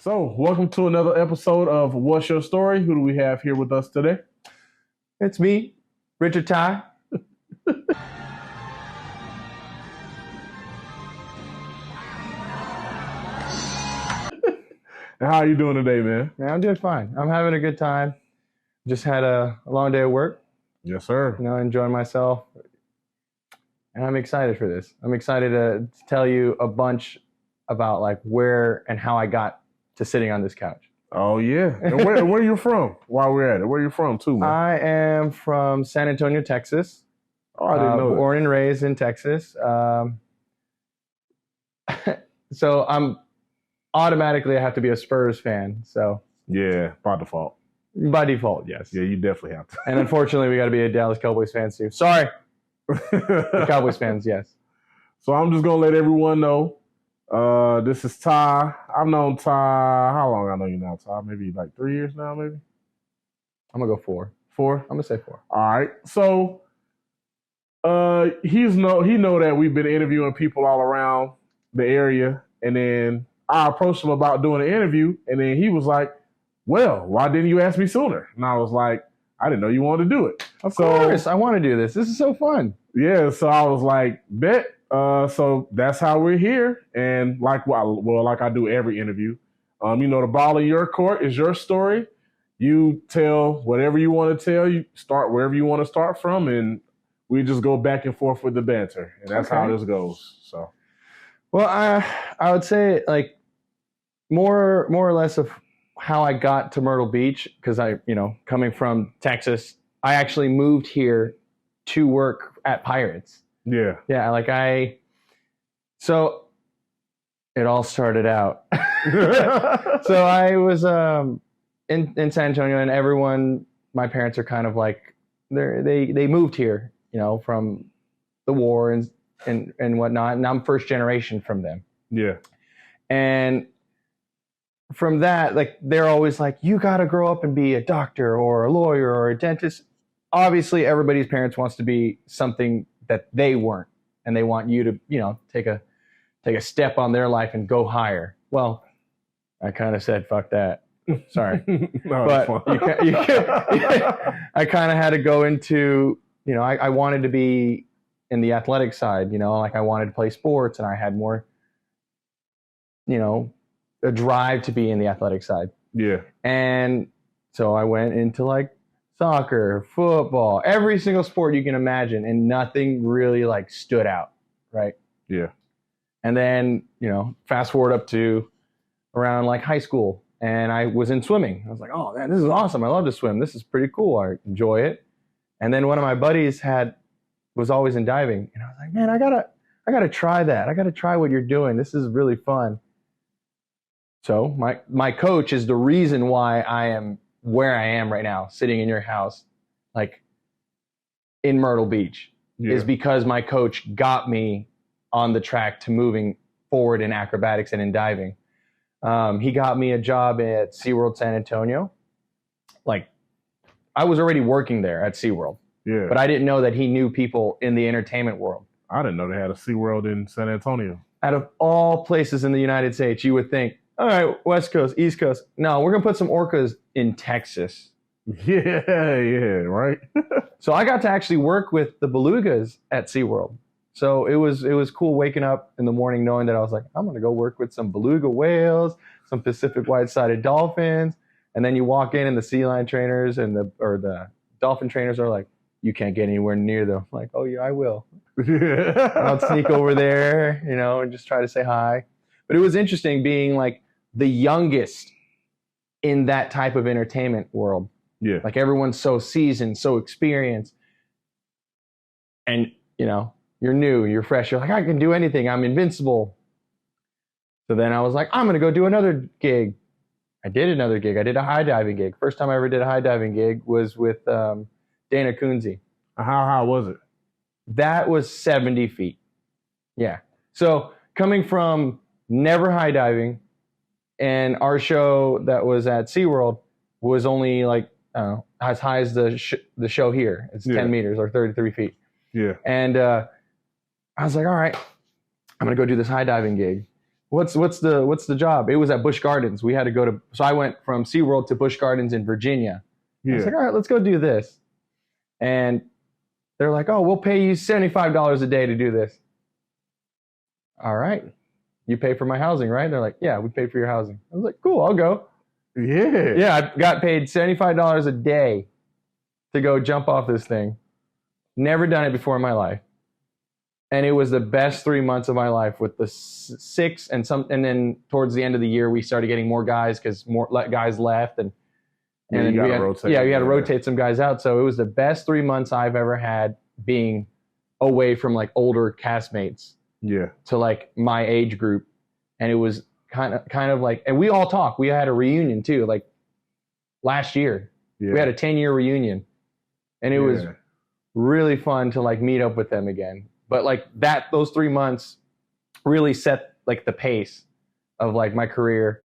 So, welcome to another episode of What's Your Story? Who do we have here with us today? It's me, Richard Ty. And how are you doing today, man? Man, I'm doing fine. I'm having a good time. Just had a long day of work, Yes, sir. enjoying myself. And I'm excited for this. I'm excited to tell you a bunch about like where and how I got to sitting on this couch. Oh, yeah. And where you from while we're at it? Where you from, too, man? I am from San Antonio, Texas. Oh, I didn't know that. Born and raised in Texas. So I'm automatically I have to be a Spurs fan. So Yeah, by default. by default, yes. Yeah, you definitely have to. And unfortunately, we got to be a Dallas Cowboys fans too. Sorry, the Cowboys fans, yes. So I'm just going to let everyone know. This is Ty. I've known Ty. How long I know you now, Ty? Maybe like 3 years now, maybe? I'm going to go 4. 4? I'm going to say 4. All right. So he know that we've been interviewing people all around the area, and then I approached him about doing an interview, and then he was like, "Well, why didn't you ask me sooner?" And I was like, "I didn't know you wanted to do it." Of course, I want to do this. This is so fun. Yeah, so I was like, "Bet." So that's how we're here, and like I do every interview. The ball in your court is your story. You tell whatever you want to tell. You start wherever you want to start from, and we just go back and forth with the banter, and that's how this goes. So, well, I would say like more or less of how I got to Myrtle Beach, because coming from Texas, I actually moved here to work at Pirates. yeah, So it all started out. So I was in San Antonio, and my parents are kind of like they moved here, from the war and whatnot, and I'm first generation from them. yeah, And from that, like they're always like, you got to grow up and be a doctor or a lawyer or a dentist. Obviously, everybody's parents wants to be something that they weren't, and they want you to, take a step on their life and go higher. Well, I kind of said, fuck that. Sorry. No, But I kind of had to go into, I wanted to be in the athletic side, like I wanted to play sports, and I had more, a drive to be in the athletic side. yeah, And so I went into like soccer, football, every single sport you can imagine, and nothing really like stood out, right? yeah, And then, fast forward up to around like high school, and I was in swimming. I was like, oh man, this is awesome. I love to swim. This is pretty cool. I enjoy it. And then one of my buddies was always in diving, and I was like, man, I gotta try that. I gotta try what you're doing. This is really fun. So my coach is the reason why I am where I am right now, sitting in your house, like in Myrtle Beach, is because my coach got me on the track to moving forward in acrobatics and in diving. He got me a job at SeaWorld San Antonio. Like, I was already working there at SeaWorld, yeah. but I didn't know that he knew people in the entertainment world. I didn't know they had a SeaWorld in San Antonio. Out of all places in the United States, you would think, all right, West Coast, East Coast. No, we're going to put some orcas in Texas. Yeah, right. So I got to actually work with the belugas at SeaWorld. So it was cool waking up in the morning knowing that I was like, I'm going to go work with some beluga whales, some Pacific white-sided dolphins. And then you walk in and the sea lion trainers and the dolphin trainers are like, you can't get anywhere near them. I'm like, oh yeah, I will. Yeah. I'll sneak over there, and just try to say hi. But it was interesting being like the youngest in that type of entertainment world. Yeah. Like everyone's so seasoned, so experienced. And, you're new, you're fresh. You're like, I can do anything. I'm invincible. So then I was like, I'm going to go do another gig. I did another gig. I did a high diving gig. First time I ever did a high diving gig was with Dana Kunze. How was it? That was 70 feet. Yeah. So coming from never high diving, and our show that was at SeaWorld was only like, I don't know, as high as the show here. It's 10 meters or 33 feet. Yeah. And I was like, all right, I'm going to go do this high diving gig. what's the job? It was at Busch Gardens. We had to go to, so I went from SeaWorld to Busch Gardens in Virginia. I was like, all right, let's go do this. And they're like, oh, we'll pay you $75 a day to do this. All right. You pay for my housing, right? They're like, yeah, we pay for your housing. I was like, cool, I'll go. Yeah. Yeah, I got paid $75 a day to go jump off this thing. Never done it before in my life. And it was the best 3 months of my life with the six and then towards the end of the year, we started getting more guys because more guys left. And we had to rotate some guys out. So it was the best 3 months I've ever had being away from like older castmates. Yeah. To like my age group. And it was kind of like, and we all talk. We had a reunion too, like last year. Yeah. We had a 10-year reunion. And it was really fun to like meet up with them again. But like those 3 months really set like the pace of like my career.